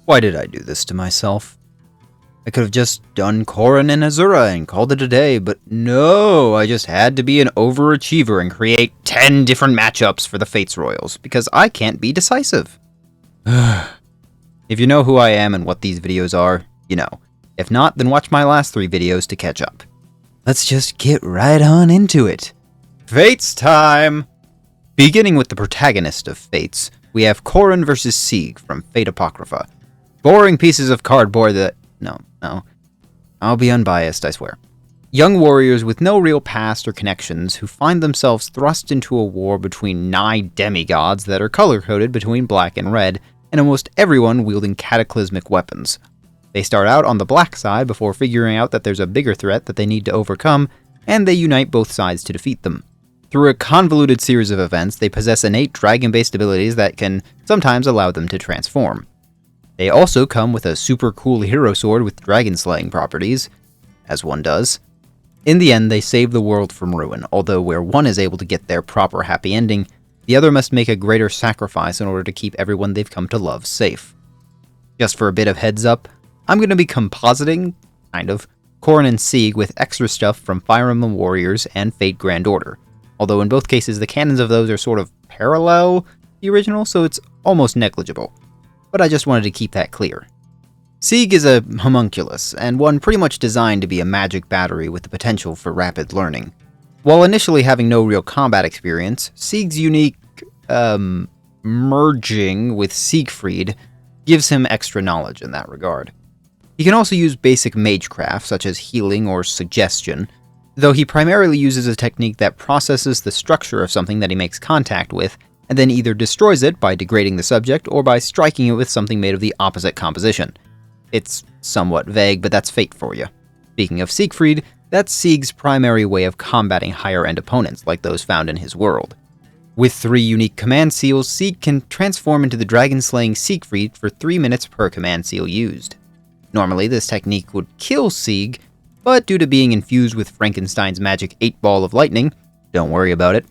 Why did I do this to myself? I could have just done Corrin and Azura and called it a day, but no, I just had to be an overachiever and create 10 different matchups for the Fates Royals, because I can't be decisive. If you know who I am and what these videos are, you know. If not, then watch my last 3 videos to catch up. Let's just get right on into it. Fates time! Beginning with the protagonist of Fates, we have Corrin vs. Sieg from Fate Apocrypha. Boring pieces of cardboard that... No. I'll be unbiased, I swear. Young warriors with no real past or connections who find themselves thrust into a war between nigh demigods that are color-coded between black and red, and almost everyone wielding cataclysmic weapons. They start out on the black side before figuring out that there's a bigger threat that they need to overcome, and they unite both sides to defeat them. Through a convoluted series of events, they possess innate dragon-based abilities that can sometimes allow them to transform. They also come with a super cool hero sword with dragon-slaying properties, as one does. In the end, they save the world from ruin, although where one is able to get their proper happy ending, the other must make a greater sacrifice in order to keep everyone they've come to love safe. Just for a bit of heads up, I'm going to be compositing, kind of, Corrin and Sieg with extra stuff from Fire Emblem Warriors and Fate Grand Order, although in both cases the canons of those are sort of parallel to the original, so it's almost negligible. But I just wanted to keep that clear. Sieg is a homunculus, and one pretty much designed to be a magic battery with the potential for rapid learning. While initially having no real combat experience, Sieg's unique, merging with Siegfried gives him extra knowledge in that regard. He can also use basic magecraft, such as healing or suggestion, though he primarily uses a technique that processes the structure of something that he makes contact with, and then either destroys it by degrading the subject or by striking it with something made of the opposite composition. It's somewhat vague, but that's Fate for you. Speaking of Siegfried, that's Sieg's primary way of combating higher-end opponents like those found in his world. With 3 unique command seals, Sieg can transform into the dragon-slaying Siegfried for 3 minutes per command seal used. Normally, this technique would kill Sieg, but due to being infused with Frankenstein's magic 8-ball of lightning, don't worry about it,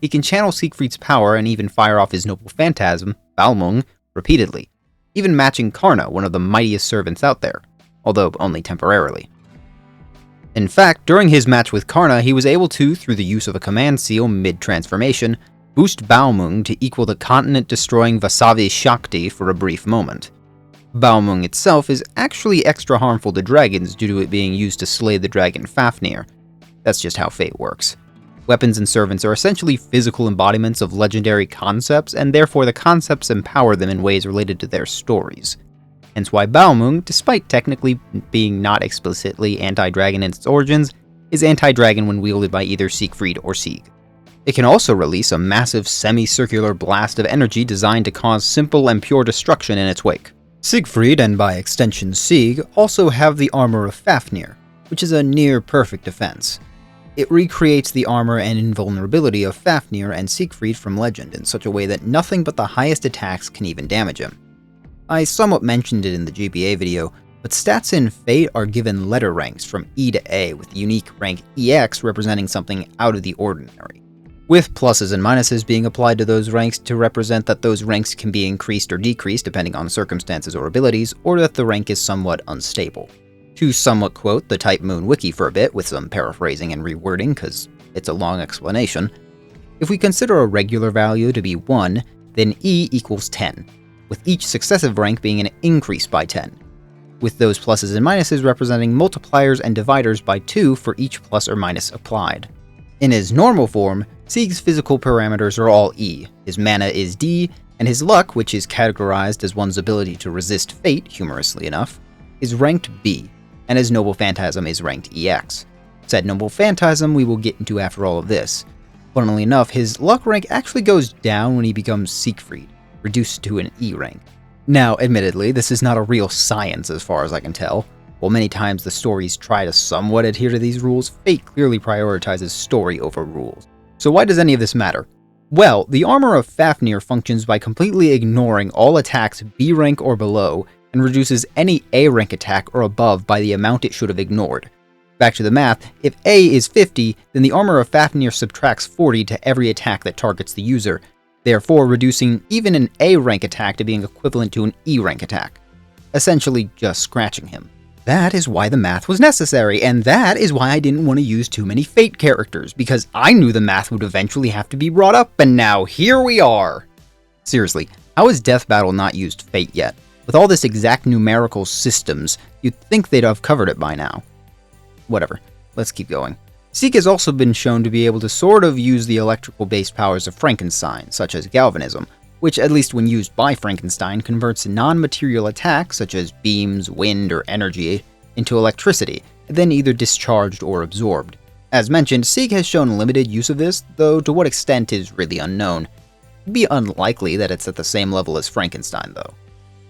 he can channel Siegfried's power and even fire off his noble phantasm, Balmung, repeatedly, even matching Karna, one of the mightiest servants out there, although only temporarily. In fact, during his match with Karna, he was able to, through the use of a command seal mid-transformation, boost Balmung to equal the continent-destroying Vasavi Shakti for a brief moment. Balmung itself is actually extra harmful to dragons due to it being used to slay the dragon Fafnir. That's just how fate works. Weapons and servants are essentially physical embodiments of legendary concepts, and therefore the concepts empower them in ways related to their stories. Hence why Balmung, despite technically being not explicitly anti-dragon in its origins, is anti-dragon when wielded by either Siegfried or Sieg. It can also release a massive semicircular blast of energy designed to cause simple and pure destruction in its wake. Siegfried, and by extension Sieg, also have the armor of Fafnir, which is a near-perfect defense. It recreates the armor and invulnerability of Fafnir and Siegfried from legend in such a way that nothing but the highest attacks can even damage him. I somewhat mentioned it in the GBA video, but stats in Fate are given letter ranks from E to A, with the unique rank EX representing something out of the ordinary, with pluses and minuses being applied to those ranks to represent that those ranks can be increased or decreased depending on circumstances or abilities, or that the rank is somewhat unstable. To somewhat quote the Type Moon wiki for a bit, with some paraphrasing and rewording, cause it's a long explanation, if we consider a regular value to be 1, then E equals 10, with each successive rank being an increase by 10, with those pluses and minuses representing multipliers and dividers by 2 for each plus or minus applied. In his normal form, Sieg's physical parameters are all E, his mana is D, and his luck, which is categorized as one's ability to resist fate, humorously enough, is ranked B, and his Noble Phantasm is ranked EX. Said Noble Phantasm we will get into after all of this. Funnily enough, his luck rank actually goes down when he becomes Siegfried, reduced to an E rank. Now, admittedly, this is not a real science as far as I can tell. While many times the stories try to somewhat adhere to these rules, Fate clearly prioritizes story over rules. So why does any of this matter? Well, the armor of Fafnir functions by completely ignoring all attacks B rank or below, and reduces any A rank attack or above by the amount it should have ignored. Back to the math, if A is 50, then the armor of Fafnir subtracts 40 to every attack that targets the user, therefore reducing even an A rank attack to being equivalent to an E rank attack. essentially just scratching him. That is why the math was necessary, and that is why I didn't want to use too many Fate characters, because I knew the math would eventually have to be brought up, and now here we are! Seriously, how has Death Battle not used Fate yet? With all this exact numerical systems, you'd think they'd have covered it by now. Whatever, let's keep going. Sieg has also been shown to be able to sort of use the electrical-based powers of Frankenstein, such as galvanism, which, at least when used by Frankenstein, converts non-material attacks, such as beams, wind, or energy, into electricity, then either discharged or absorbed. As mentioned, Sieg has shown limited use of this, though to what extent is really unknown. It'd be unlikely that it's at the same level as Frankenstein, though.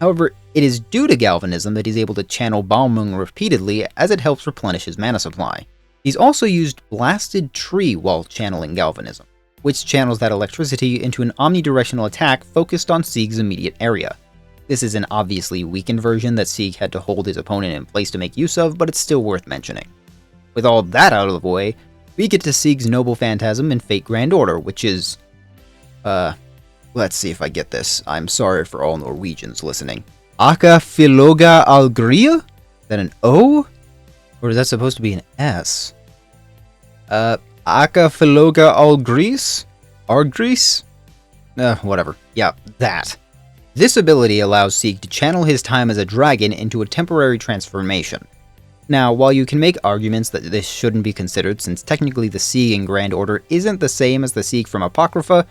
However, it is due to galvanism that he's able to channel Balmung repeatedly, as it helps replenish his mana supply. He's also used Blasted Tree while channeling galvanism, which channels that electricity into an omnidirectional attack focused on Sieg's immediate area. This is an obviously weakened version that Sieg had to hold his opponent in place to make use of, but it's still worth mentioning. With all that out of the way, we get to Sieg's Noble Phantasm in Fate Grand Order, which is... let's see if I get this. I'm sorry for all Norwegians listening. Aka Filoga Algria? Is that an O? Or is that supposed to be an S? Aka Filoga Algris? Argris? Whatever. Yeah, that. This ability allows Sieg to channel his time as a dragon into a temporary transformation. Now, while you can make arguments that this shouldn't be considered since technically the Sieg in Grand Order isn't the same as the Sieg from Apocrypha,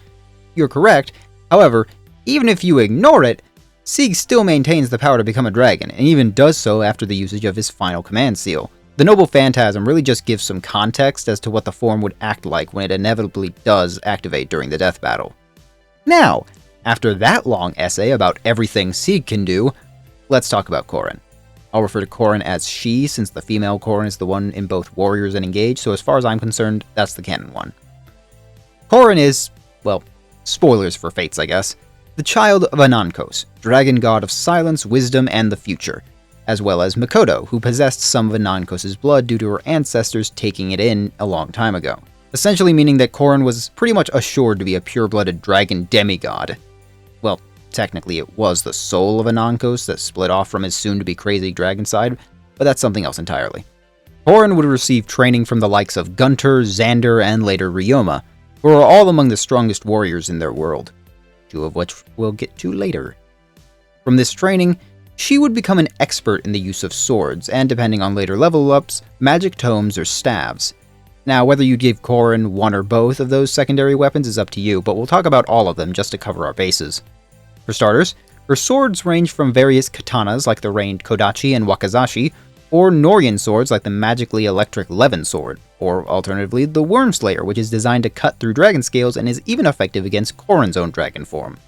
you're correct. However, even if you ignore it, Sieg still maintains the power to become a dragon, and even does so after the usage of his final command seal. The Noble Phantasm really just gives some context as to what the form would act like when it inevitably does activate during the death battle. Now, after that long essay about everything Sieg can do, let's talk about Corrin. I'll refer to Corrin as she, since the female Corrin is the one in both Warriors and Engage, so as far as I'm concerned, that's the canon one. Corrin is, well, spoilers for Fates, I guess, the child of Anankos, dragon god of silence, wisdom, and the future, as well as Mikoto, who possessed some of Anankos' blood due to her ancestors taking it in a long time ago, essentially meaning that Corrin was pretty much assured to be a pure-blooded dragon demigod. Well, technically it was the soul of Anankos that split off from his soon-to-be crazy dragon side, but that's something else entirely. Corrin would receive training from the likes of Gunter, Xander, and later Ryoma, who are all among the strongest warriors in their world, two of which we'll get to later. From this training, she would become an expert in the use of swords, and depending on later level-ups, magic tomes or staves. Now, whether you give Corrin one or both of those secondary weapons is up to you, but we'll talk about all of them just to cover our bases. For starters, her swords range from various katanas like the ranged Kodachi and Wakazashi, or Norin swords like the magically electric Levin sword, or alternatively the Wormslayer, which is designed to cut through dragon scales and is even effective against Corrin's own dragon form.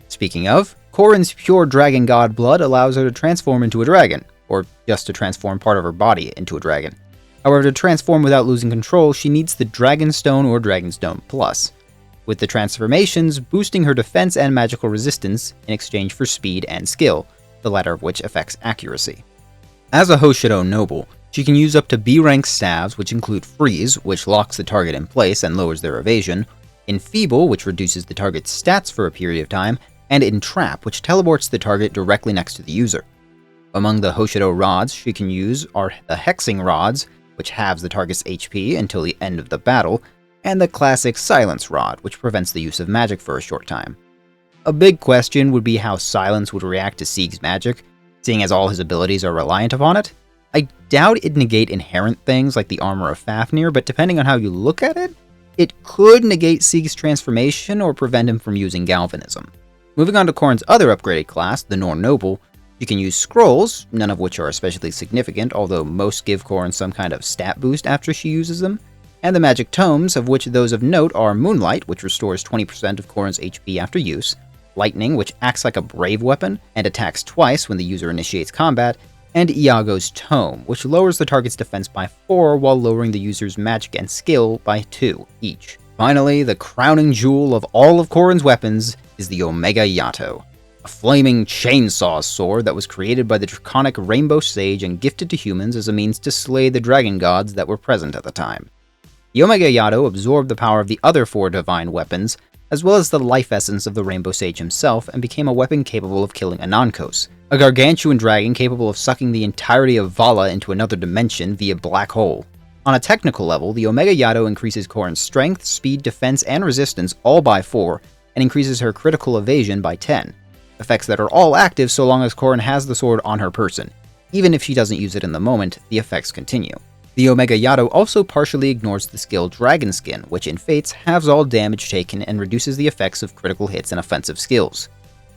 Speaking of, Corrin's pure dragon god blood allows her to transform into a dragon, or just to transform part of her body into a dragon. However, to transform without losing control, she needs the Dragonstone or Dragonstone Plus, with the transformations boosting her defense and magical resistance in exchange for speed and skill, the latter of which affects accuracy. As a Hoshido noble, she can use up to B-rank staves, which include Freeze, which locks the target in place and lowers their evasion, Enfeeble, which reduces the target's stats for a period of time, and Entrap, which teleports the target directly next to the user. Among the Hoshido rods she can use are the Hexing rods, which halves the target's HP until the end of the battle, and the classic Silence rod, which prevents the use of magic for a short time. A big question would be how Silence would react to Sieg's magic, seeing as all his abilities are reliant upon it. I doubt it'd negate inherent things like the armor of Fafnir, but depending on how you look at it, it could negate Sieg's transformation or prevent him from using galvanism. Moving on to Corrin's other upgraded class, the Norn Noble, you can use scrolls, none of which are especially significant, although most give Corrin some kind of stat boost after she uses them, and the magic tomes, of which those of note are Moonlight, which restores 20% of Corrin's HP after use, Lightning, which acts like a brave weapon and attacks twice when the user initiates combat, and Iago's Tome, which lowers the target's defense by 4 while lowering the user's magic and skill by 2 each. Finally, the crowning jewel of all of Corrin's weapons is the Omega Yato, a flaming chainsaw sword that was created by the draconic Rainbow Sage and gifted to humans as a means to slay the dragon gods that were present at the time. The Omega Yato absorbed the power of the other 4 divine weapons, as well as the life essence of the Rainbow Sage himself, and became a weapon capable of killing Anankos, a gargantuan dragon capable of sucking the entirety of Vala into another dimension via black hole. On a technical level, the Omega Yado increases Corrin's strength, speed, defense, and resistance all by 4, and increases her critical evasion by 10. Effects that are all active so long as Corrin has the sword on her person. Even if she doesn't use it in the moment, the effects continue. The Omega Yado also partially ignores the skill Dragon Skin, which in Fates halves all damage taken and reduces the effects of critical hits and offensive skills.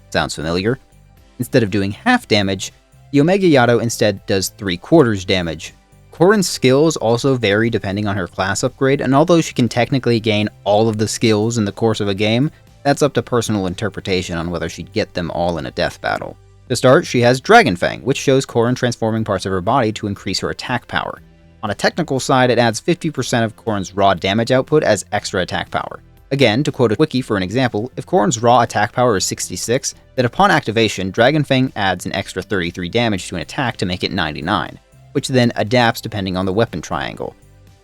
Sounds familiar? Instead of doing half damage, the Omega Yado instead does 3/4 damage. Corrin's skills also vary depending on her class upgrade, and although she can technically gain all of the skills in the course of a game, that's up to personal interpretation on whether she'd get them all in a death battle. To start, she has Dragon Fang, which shows Corrin transforming parts of her body to increase her attack power. On a technical side, it adds 50% of Corrin's raw damage output as extra attack power. Again, to quote a wiki for an example, if Corrin's raw attack power is 66, then upon activation, Dragon Fang adds an extra 33 damage to an attack to make it 99, which then adapts depending on the weapon triangle.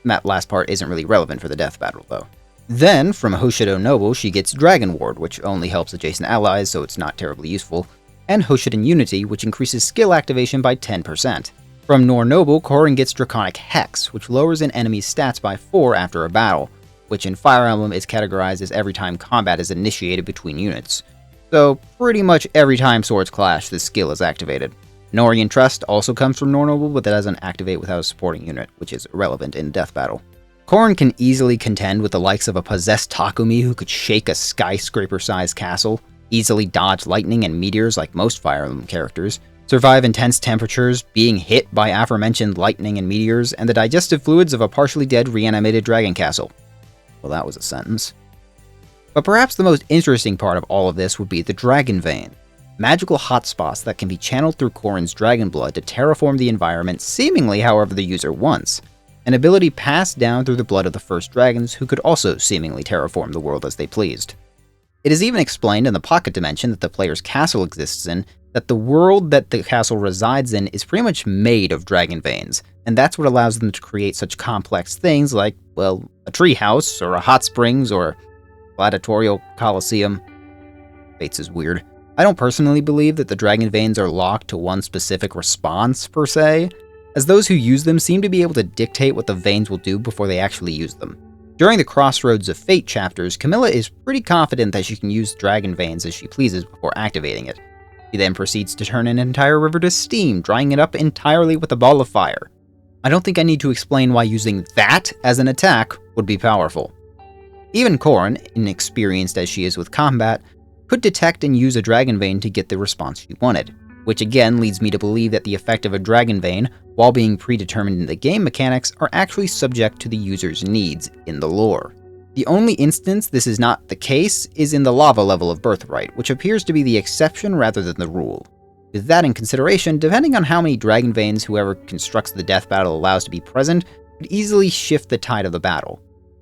That last part isn't really relevant for the death battle, though. Then, from Hoshido Noble, she gets Dragon Ward, which only helps adjacent allies, so it's not terribly useful, and Hoshidan Unity, which increases skill activation by 10%. From Nor Noble, Corrin gets Draconic Hex, which lowers an enemy's stats by 4 after a battle, which in Fire Emblem is categorized as every time combat is initiated between units. So, pretty much every time swords clash, this skill is activated. Norian Trust also comes from Nor Noble, but that doesn't activate without a supporting unit, which is irrelevant in death battle. Corrin can easily contend with the likes of a possessed Takumi who could shake a skyscraper-sized castle, easily dodge lightning and meteors like most Fire Emblem characters, survive intense temperatures, being hit by aforementioned lightning and meteors, and the digestive fluids of a partially dead reanimated dragon castle. Well, that was a sentence. But perhaps the most interesting part of all of this would be the Dragon Vein. Magical hotspots that can be channeled through Corrin's dragon blood to terraform the environment seemingly however the user wants. An ability passed down through the blood of the first dragons who could also seemingly terraform the world as they pleased. It is even explained in the pocket dimension that the player's castle exists in that the world that the castle resides in is pretty much made of dragon veins, and that's what allows them to create such complex things like, well, a treehouse, or a hot springs, or a gladiatorial coliseum. Fates is weird. I don't personally believe that the dragon veins are locked to one specific response, per se, as those who use them seem to be able to dictate what the veins will do before they actually use them. During the Crossroads of Fate chapters, Camilla is pretty confident that she can use dragon veins as she pleases before activating it. She then proceeds to turn an entire river to steam, drying it up entirely with a ball of fire. I don't think I need to explain why using that as an attack would be powerful. Even Corrin, inexperienced as she is with combat, could detect and use a dragon vein to get the response she wanted, which again leads me to believe that the effect of a dragon vein, while being predetermined in the game mechanics, are actually subject to the user's needs in the lore. The only instance this is not the case is in the lava level of Birthright, which appears to be the exception rather than the rule. With that in consideration, depending on how many dragon veins whoever constructs the death battle allows to be present, could easily shift the tide of the battle.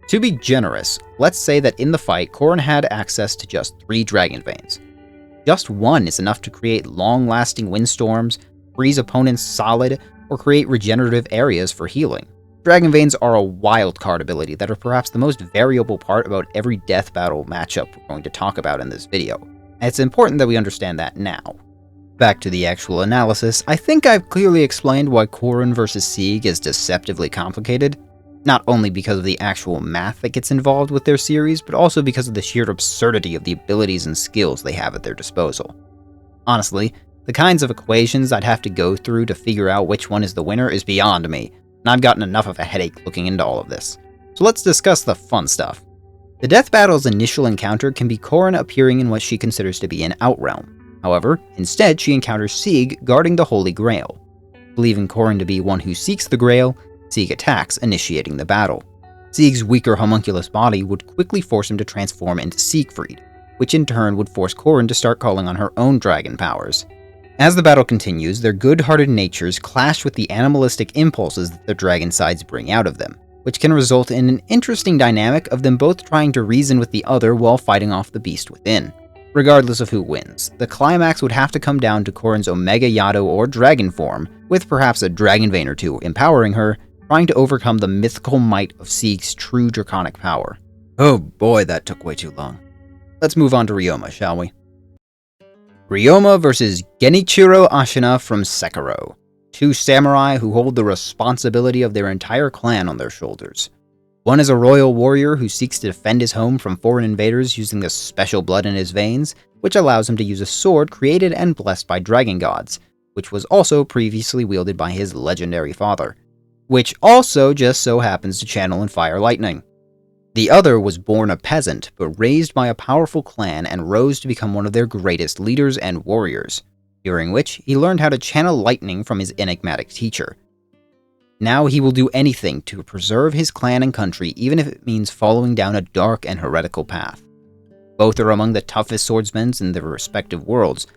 To be generous, let's say that in the fight, Corrin had access to just 3 dragon veins. Just one is enough to create long-lasting windstorms, freeze opponents solid, or create regenerative areas for healing. Dragon Veins are a wildcard ability that are perhaps the most variable part about every death battle matchup we're going to talk about in this video, and it's important that we understand that now. Back to the actual analysis, I think I've clearly explained why Corrin vs. Sieg is deceptively complicated, not only because of the actual math that gets involved with their series, but also because of the sheer absurdity of the abilities and skills they have at their disposal. Honestly, the kinds of equations I'd have to go through to figure out which one is the winner is beyond me, and I've gotten enough of a headache looking into all of this. So let's discuss the fun stuff. The death battle's initial encounter can be Corrin appearing in what she considers to be an Outrealm. However, instead she encounters Sieg guarding the Holy Grail. Believing Corrin to be one who seeks the Grail, Sieg attacks, initiating the battle. Sieg's weaker homunculus body would quickly force him to transform into Siegfried, which in turn would force Corrin to start calling on her own dragon powers. As the battle continues, their good-hearted natures clash with the animalistic impulses that the dragon sides bring out of them, which can result in an interesting dynamic of them both trying to reason with the other while fighting off the beast within. Regardless of who wins, the climax would have to come down to Corrin's Omega Yado or dragon form, with perhaps a dragon vein or two empowering her, trying to overcome the mythical might of Sieg's true draconic power. Oh boy, that took way too long. Let's move on to Ryoma, shall we? Ryoma versus Genichiro Ashina from Sekiro. Two samurai who hold the responsibility of their entire clan on their shoulders. One is a royal warrior who seeks to defend his home from foreign invaders using the special blood in his veins, which allows him to use a sword created and blessed by dragon gods, which was also previously wielded by his legendary father, which also just so happens to channel and fire lightning. The other was born a peasant, but raised by a powerful clan and rose to become one of their greatest leaders and warriors, during which he learned how to channel lightning from his enigmatic teacher. Now he will do anything to preserve his clan and country, even if it means following down a dark and heretical path. Both are among the toughest swordsmen in their respective worlds,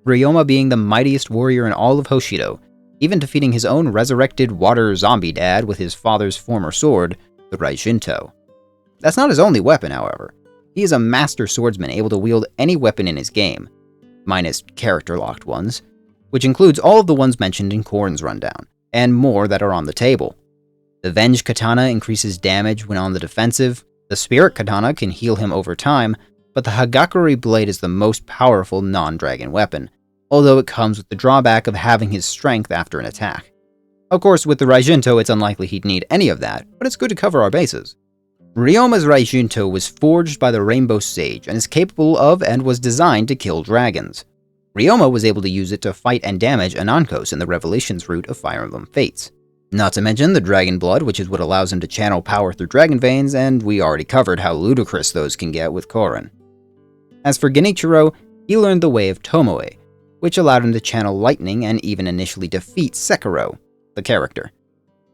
Ryoma being the mightiest warrior in all of Hoshido, even defeating his own resurrected water zombie dad with his father's former sword, the Raijinto. That's not his only weapon, however. He is a master swordsman able to wield any weapon in his game, minus character-locked ones, which includes all of the ones mentioned in Corrin's rundown, and more that are on the table. The Venge Katana increases damage when on the defensive, the Spirit Katana can heal him over time, but the Hagakure Blade is the most powerful non-dragon weapon, although it comes with the drawback of having his strength after an attack. Of course, with the Raijinto, it's unlikely he'd need any of that, but it's good to cover our bases. Ryoma's Raijinto was forged by the Rainbow Sage and is capable of and was designed to kill dragons. Ryoma was able to use it to fight and damage Anankos in the Revelations route of Fire Emblem Fates. Not to mention the Dragon Blood, which is what allows him to channel power through dragon veins, and we already covered how ludicrous those can get with Corrin. As for Genichiro, he learned the way of Tomoe, which allowed him to channel lightning and even initially defeat Sekiro, the character.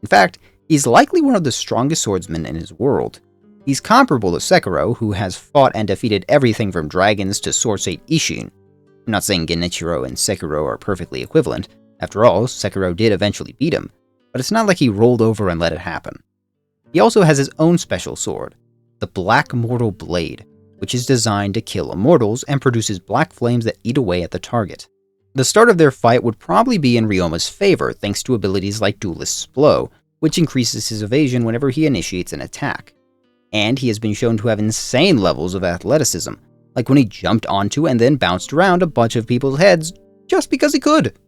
In fact, he's likely one of the strongest swordsmen in his world. He's comparable to Sekiro, who has fought and defeated everything from dragons to Swordsate Isshin. I'm not saying Genichiro and Sekiro are perfectly equivalent. After all, Sekiro did eventually beat him, but it's not like he rolled over and let it happen. He also has his own special sword, the Black Mortal Blade, which is designed to kill immortals and produces black flames that eat away at the target. The start of their fight would probably be in Ryoma's favor thanks to abilities like Duelist's Blow, which increases his evasion whenever he initiates an attack. And he has been shown to have insane levels of athleticism, like when he jumped onto and then bounced around a bunch of people's heads just because he could.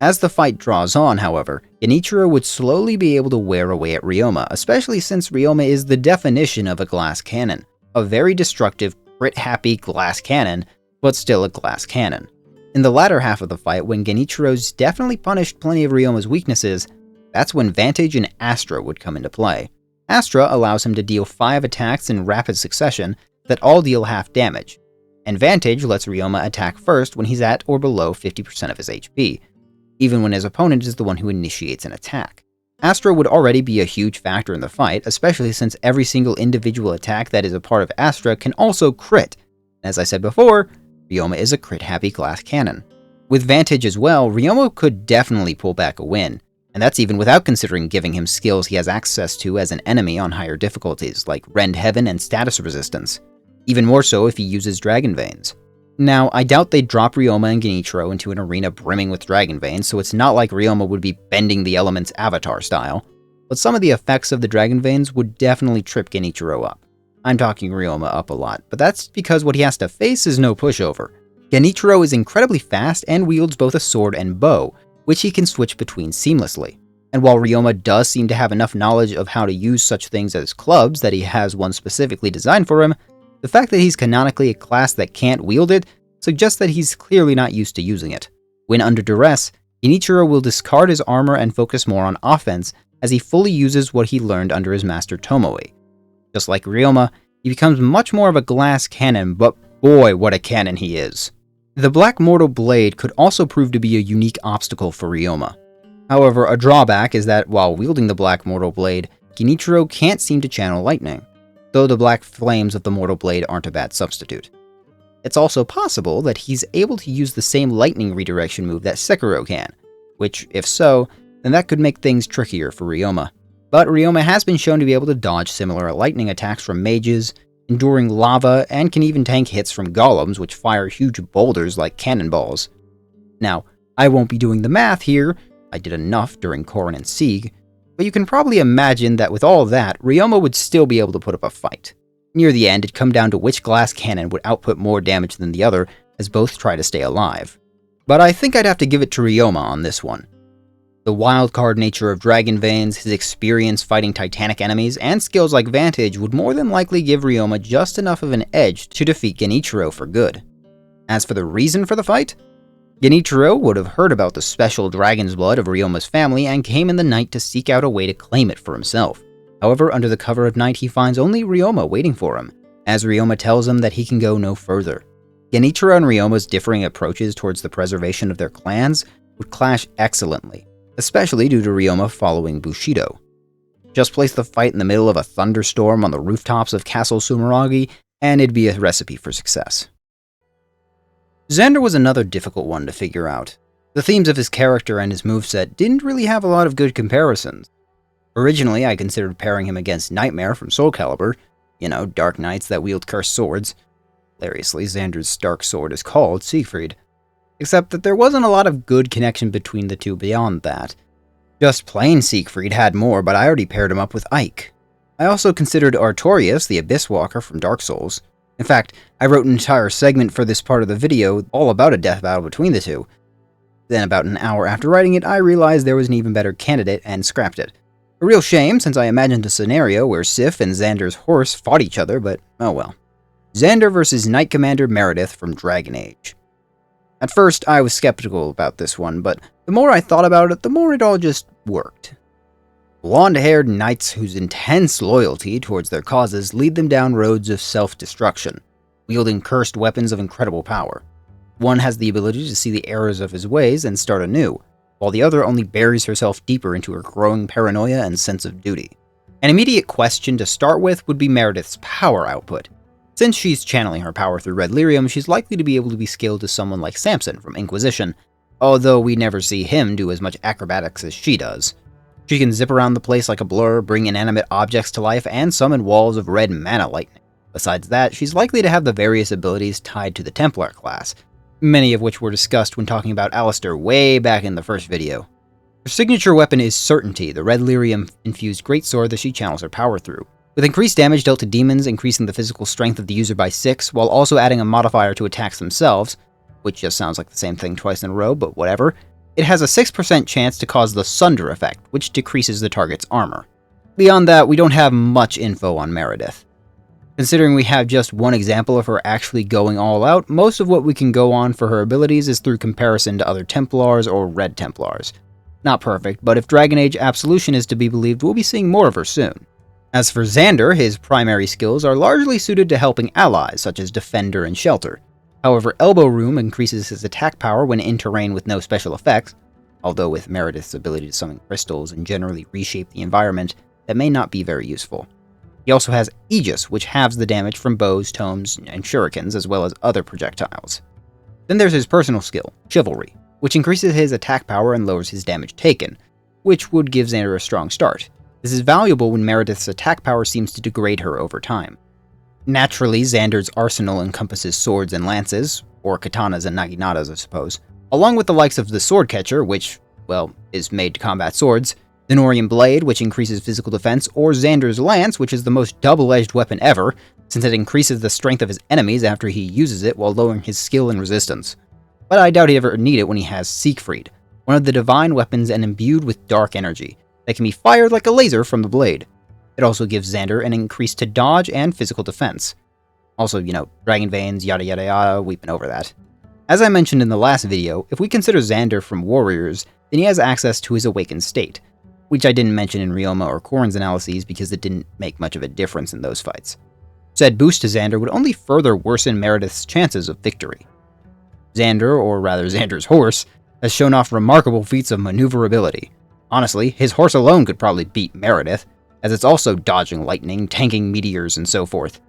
As the fight draws on, however, Genichiro would slowly be able to wear away at Ryoma, especially since Ryoma is the definition of a glass cannon, a very destructive, crit-happy glass cannon, but still a glass cannon. In the latter half of the fight, when Genichiro's definitely punished plenty of Ryoma's weaknesses, that's when Vantage and Astra would come into play. Astra allows him to deal 5 attacks in rapid succession that all deal half damage, and Vantage lets Ryoma attack first when he's at or below 50% of his HP, even when his opponent is the one who initiates an attack. Astra would already be a huge factor in the fight, especially since every single individual attack that is a part of Astra can also crit. As I said before, Ryoma is a crit-happy glass cannon. With Vantage as well, Ryoma could definitely pull back a win, and that's even without considering giving him skills he has access to as an enemy on higher difficulties, like Rend Heaven and Status Resistance. Even more so if he uses Dragon Veins. Now, I doubt they'd drop Ryoma and Genichiro into an arena brimming with Dragon Veins, so it's not like Ryoma would be bending the elements Avatar style, but some of the effects of the Dragon Veins would definitely trip Genichiro up. I'm talking Ryoma up a lot, but that's because what he has to face is no pushover. Genichiro is incredibly fast and wields both a sword and bow, which he can switch between seamlessly. And while Ryoma does seem to have enough knowledge of how to use such things as clubs that he has one specifically designed for him, the fact that he's canonically a class that can't wield it suggests that he's clearly not used to using it. When under duress, Genichiro will discard his armor and focus more on offense as he fully uses what he learned under his master Tomoe. Just like Ryoma, he becomes much more of a glass cannon, but boy, what a cannon he is. The Black Mortal Blade could also prove to be a unique obstacle for Ryoma. However, a drawback is that while wielding the Black Mortal Blade, Genichiro can't seem to channel lightning, though the black flames of the Mortal Blade aren't a bad substitute. It's also possible that he's able to use the same lightning redirection move that Sekiro can, which, if so, then that could make things trickier for Ryoma. But Ryoma has been shown to be able to dodge similar lightning attacks from mages, enduring lava, and can even tank hits from golems which fire huge boulders like cannonballs. Now, I won't be doing the math here, I did enough during Corrin and Sieg, but you can probably imagine that with all of that, Ryoma would still be able to put up a fight. Near the end, it'd come down to which glass cannon would output more damage than the other, as both try to stay alive. But I think I'd have to give it to Ryoma on this one. The wildcard nature of Dragon Veins, his experience fighting titanic enemies, and skills like Vantage would more than likely give Ryoma just enough of an edge to defeat Genichiro for good. As for the reason for the fight, Genichiro would have heard about the special dragon's blood of Ryoma's family and came in the night to seek out a way to claim it for himself. However, under the cover of night, he finds only Ryoma waiting for him, as Ryoma tells him that he can go no further. Genichiro and Ryoma's differing approaches towards the preservation of their clans would clash excellently, especially due to Ryoma following Bushido. Just place the fight in the middle of a thunderstorm on the rooftops of Castle Sumeragi, and it'd be a recipe for success. Xander was another difficult one to figure out. The themes of his character and his moveset didn't really have a lot of good comparisons. Originally, I considered pairing him against Nightmare from Soul Calibur, dark knights that wield cursed swords. Hilariously, Xander's dark sword is called Siegfried. Except that there wasn't a lot of good connection between the two beyond that. Just plain Siegfried had more, but I already paired him up with Ike. I also considered Artorias, the Abyss Walker from Dark Souls. In fact, I wrote an entire segment for this part of the video all about a death battle between the two. Then about an hour after writing it, I realized there was an even better candidate and scrapped it. A real shame, since I imagined a scenario where Sif and Xander's horse fought each other, but oh well. Xander versus Knight Commander Meredith from Dragon Age. At first, I was skeptical about this one, but the more I thought about it, the more it all just worked. Blonde-haired knights whose intense loyalty towards their causes lead them down roads of self-destruction, wielding cursed weapons of incredible power. One has the ability to see the errors of his ways and start anew, while the other only buries herself deeper into her growing paranoia and sense of duty. An immediate question to start with would be Meredith's power output. Since she's channeling her power through red lyrium, she's likely to be able to be skilled to someone like Samson from Inquisition, although we never see him do as much acrobatics as she does. She can zip around the place like a blur, bring inanimate objects to life, and summon walls of red mana lightning. Besides that, she's likely to have the various abilities tied to the Templar class, many of which were discussed when talking about Alistair way back in the first video. Her signature weapon is Certainty, the red lyrium-infused greatsword that she channels her power through. With increased damage dealt to demons, increasing the physical strength of the user by 6, while also adding a modifier to attacks themselves, which just sounds like the same thing twice in a row, but whatever, it has a 6% chance to cause the Sunder effect, which decreases the target's armor. Beyond that, we don't have much info on Meredith. Considering we have just one example of her actually going all out, most of what we can go on for her abilities is through comparison to other Templars or Red Templars. Not perfect, but if Dragon Age Absolution is to be believed, we'll be seeing more of her soon. As for Xander, his primary skills are largely suited to helping allies, such as Defender and Shelter. However, Elbow Room increases his attack power when in terrain with no special effects, although with Meredith's ability to summon crystals and generally reshape the environment, that may not be very useful. He also has Aegis, which halves the damage from bows, tomes, and shurikens, as well as other projectiles. Then there's his personal skill, Chivalry, which increases his attack power and lowers his damage taken, which would give Xander a strong start. This is valuable when Meredith's attack power seems to degrade her over time. Naturally, Xander's arsenal encompasses swords and lances, or katanas and naginatas, I suppose, along with the likes of the Sword Catcher, which, well, is made to combat swords, the Norian Blade, which increases physical defense, or Xander's Lance, which is the most double-edged weapon ever, since it increases the strength of his enemies after he uses it while lowering his skill and resistance. But I doubt he'd ever need it when he has Siegfried, one of the divine weapons and imbued with dark energy, that can be fired like a laser from the blade. It also gives Xander an increase to dodge and physical defense. Also, Dragon Veins, yada yada yada, we've been over that. As I mentioned in the last video, if we consider Xander from Warriors, then he has access to his awakened state, which I didn't mention in Ryoma or Corrin's analyses because it didn't make much of a difference in those fights. Said boost to Xander would only further worsen Meredith's chances of victory. Xander, or rather Xander's horse, has shown off remarkable feats of maneuverability. Honestly, his horse alone could probably beat Meredith, as it's also dodging lightning, tanking meteors, and so forth.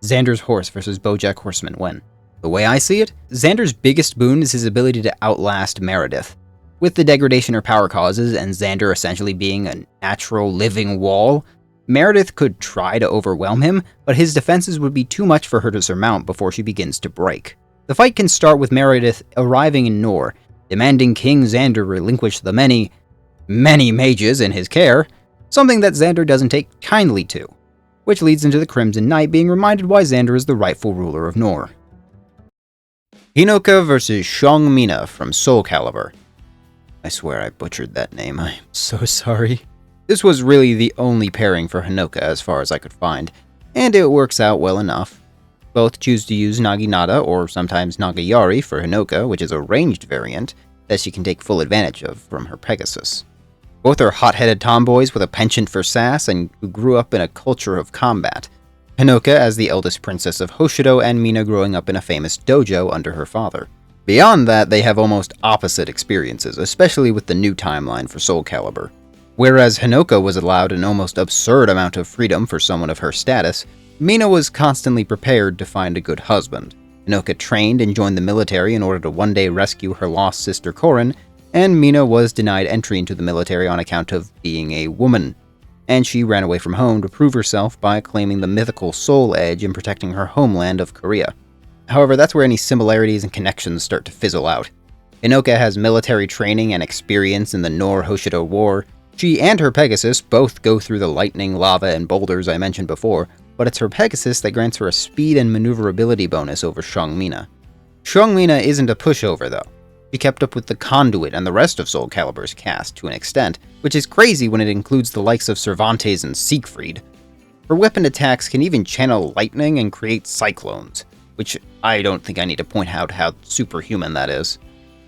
Xander's horse versus Bojack Horseman win. The way I see it, Xander's biggest boon is his ability to outlast Meredith. With the degradation her power causes, and Xander essentially being a natural living wall, Meredith could try to overwhelm him, but his defenses would be too much for her to surmount before she begins to break. The fight can start with Meredith arriving in Nor, demanding King Xander relinquish the many mages in his care, something that Xander doesn't take kindly to. which leads into the Crimson Knight being reminded why Xander is the rightful ruler of Nohr. Hinoka vs. Seong Mina from Soul Calibur. I swear I butchered that name, I'm so sorry. This was really the only pairing for Hinoka as far as I could find, and it works out well enough. Both choose to use Naginata or sometimes Nagayari for Hinoka, which is a ranged variant that she can take full advantage of from her Pegasus. Both are hot-headed tomboys with a penchant for sass and who grew up in a culture of combat. Hinoka as the eldest princess of Hoshido and Mina growing up in a famous dojo under her father. Beyond that, they have almost opposite experiences, especially with the new timeline for Soul Calibur. Whereas Hinoka was allowed an almost absurd amount of freedom for someone of her status, Mina was constantly prepared to find a good husband. Hinoka trained and joined the military in order to one day rescue her lost sister Corrin, and Mina was denied entry into the military on account of being a woman. And she ran away from home to prove herself by claiming the mythical Soul Edge and protecting her homeland of Korea. However, that's where any similarities and connections start to fizzle out. Hinoka has military training and experience in the Nohr-Hoshido War. She and her Pegasus both go through the lightning, lava, and boulders I mentioned before, but it's her Pegasus that grants her a speed and maneuverability bonus over Seong Mina. Seong Mina isn't a pushover though. She kept up with the Conduit and the rest of Soul Calibur's cast to an extent, which is crazy when it includes the likes of Cervantes and Siegfried. Her weapon attacks can even channel lightning and create cyclones, which I don't think I need to point out how superhuman that is.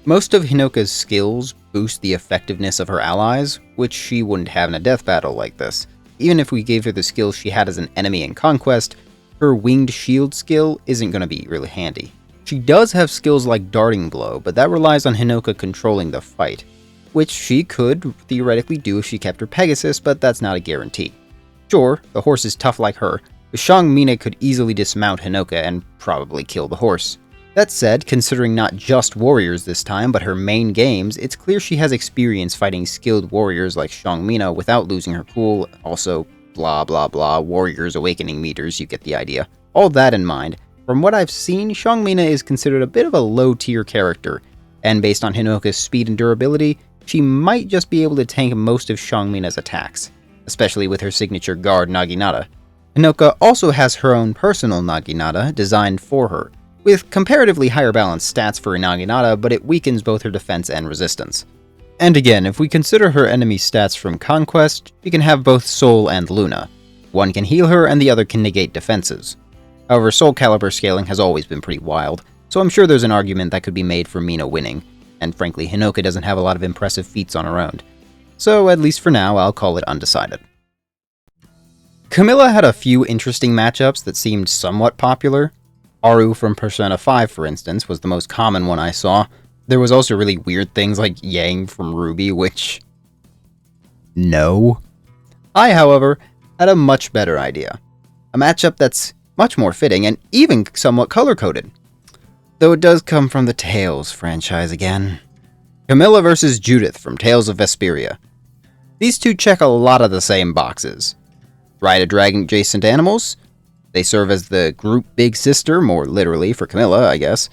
Most of Hinoka's skills boost the effectiveness of her allies, which she wouldn't have in a death battle like this. Even if we gave her the skills she had as an enemy in Conquest, her winged shield skill isn't going to be really handy. She does have skills like Darting Blow, but that relies on Hinoka controlling the fight, which she could theoretically do if she kept her Pegasus, but that's not a guarantee. Sure, the horse is tough like her, but Seong Mina could easily dismount Hinoka and probably kill the horse. That said, considering not just warriors this time, but her main games, it's clear she has experience fighting skilled warriors like Seong Mina without losing her cool, also blah blah blah, warriors awakening meters, you get the idea. All that in mind, from what I've seen, Seong Mina is considered a bit of a low-tier character, and based on Hinoka's speed and durability, she might just be able to tank most of Seong Mina's attacks, especially with her signature guard Naginata. Hinoka also has her own personal Naginata designed for her, with comparatively higher balanced stats for Naginata, but it weakens both her defense and resistance. And again, if we consider her enemy stats from Conquest, she can have both Soul and Luna. One can heal her and the other can negate defenses. However, Soul Calibur scaling has always been pretty wild, so I'm sure there's an argument that could be made for Mina winning, and frankly, Hinoka doesn't have a lot of impressive feats on her own. So at least for now, I'll call it undecided. Camilla had a few interesting matchups that seemed somewhat popular. Aru from Persona 5, for instance, was the most common one I saw. There was also really weird things like Yang from Ruby, which... no. I, however, had a much better idea. A matchup that's much more fitting and even somewhat color-coded. Though it does come from the Tales franchise again. Camilla vs. Judith from Tales of Vesperia. These two check a lot of the same boxes. Ride a dragon-adjacent animals. They serve as the group big sister, more literally for Camilla, I guess.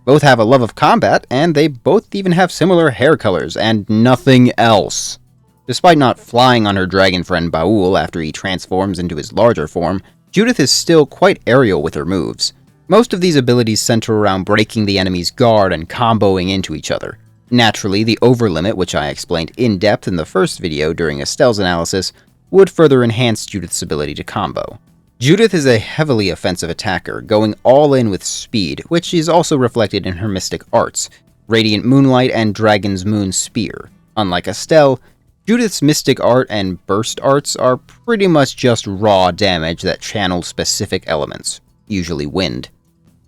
Both have a love of combat, and they both even have similar hair colors, and nothing else. Despite not flying on her dragon friend Baul after he transforms into his larger form, Judith is still quite aerial with her moves. Most of these abilities center around breaking the enemy's guard and comboing into each other. Naturally, the overlimit, which I explained in depth in the first video during Estelle's analysis, would further enhance Judith's ability to combo. Judith is a heavily offensive attacker, going all in with speed, which is also reflected in her mystic arts, Radiant Moonlight and Dragon's Moon Spear. Unlike Estelle, Judith's mystic art and burst arts are pretty much just raw damage that channel specific elements, usually wind.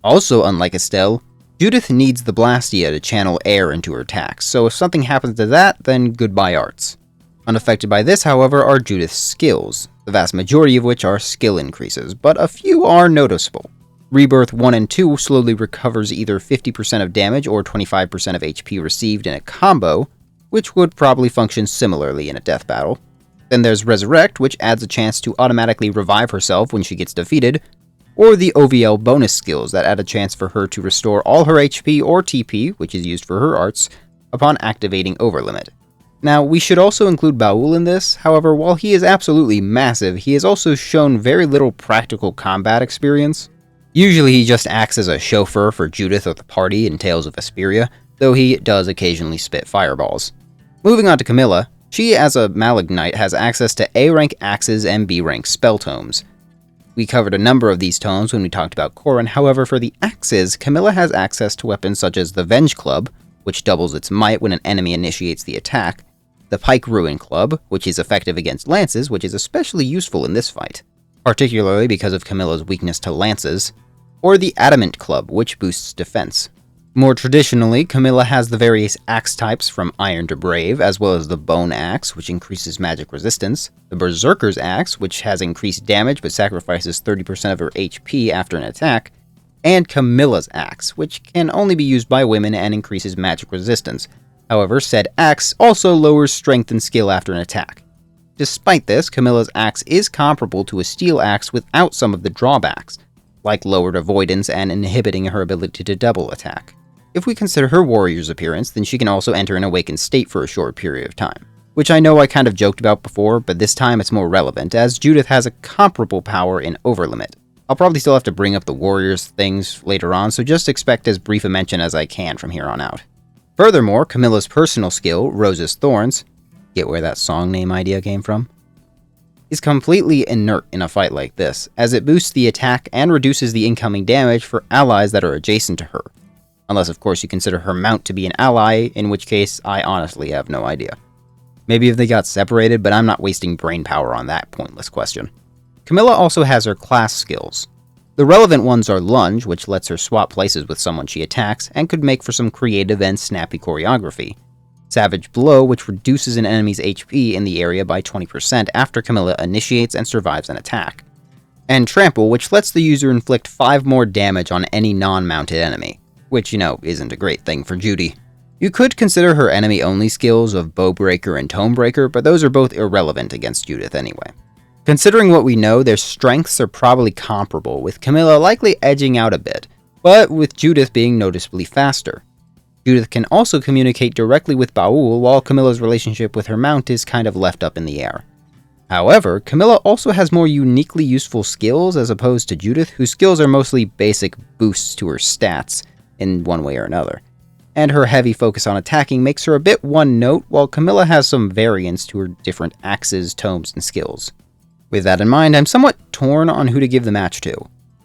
Also unlike Estelle, Judith needs the Blastia to channel air into her attacks, so if something happens to that, then goodbye arts. Unaffected by this, however, are Judith's skills, the vast majority of which are skill increases, but a few are noticeable. Rebirth 1 and 2 slowly recovers either 50% of damage or 25% of HP received in a combo, which would probably function similarly in a death battle. Then there's Resurrect, which adds a chance to automatically revive herself when she gets defeated, or the OVL bonus skills that add a chance for her to restore all her HP or TP, which is used for her arts, upon activating Overlimit. Now, we should also include Baul in this. However, while he is absolutely massive, he has also shown very little practical combat experience. Usually he just acts as a chauffeur for Judith or the party in Tales of Vesperia, though he does occasionally spit fireballs. Moving on to Camilla, she as a Malignite has access to A-rank axes and B-rank spell tomes. We covered a number of these tomes when we talked about Corrin, however for the axes, Camilla has access to weapons such as the Venge Club, which doubles its might when an enemy initiates the attack, the Pike Ruin Club, which is effective against lances, which is especially useful in this fight, particularly because of Camilla's weakness to lances, or the Adamant Club, which boosts defense. More traditionally, Camilla has the various axe types from Iron to Brave, as well as the Bone Axe, which increases magic resistance, the Berserker's Axe, which has increased damage but sacrifices 30% of her HP after an attack, and Camilla's Axe, which can only be used by women and increases magic resistance. However, said axe also lowers strength and skill after an attack. Despite this, Camilla's axe is comparable to a steel axe without some of the drawbacks, like lowered avoidance and inhibiting her ability to double attack. If we consider her warrior's appearance, then she can also enter an awakened state for a short period of time, which I know I kind of joked about before, but this time it's more relevant, as Judith has a comparable power in Overlimit. I'll probably still have to bring up the warrior's things later on, so just expect as brief a mention as I can from here on out. Furthermore, Camilla's personal skill, Rose's Thorns, get where that song name idea came from, is completely inert in a fight like this, as it boosts the attack and reduces the incoming damage for allies that are adjacent to her. Unless, of course, you consider her mount to be an ally, in which case, I honestly have no idea. Maybe if they got separated, but I'm not wasting brain power on that pointless question. Camilla also has her class skills. The relevant ones are Lunge, which lets her swap places with someone she attacks, and could make for some creative and snappy choreography. Savage Blow, which reduces an enemy's HP in the area by 20% after Camilla initiates and survives an attack. And Trample, which lets the user inflict 5 more damage on any non-mounted enemy. Which, isn't a great thing for Judy. You could consider her enemy-only skills of Bowbreaker and Tomebreaker, but those are both irrelevant against Judith anyway. Considering what we know, their strengths are probably comparable, with Camilla likely edging out a bit, but with Judith being noticeably faster. Judith can also communicate directly with Baul, while Camilla's relationship with her mount is kind of left up in the air. However, Camilla also has more uniquely useful skills as opposed to Judith, whose skills are mostly basic boosts to her stats, in one way or another. And her heavy focus on attacking makes her a bit one-note, while Camilla has some variance to her different axes, tomes, and skills. With that in mind, I'm somewhat torn on who to give the match to.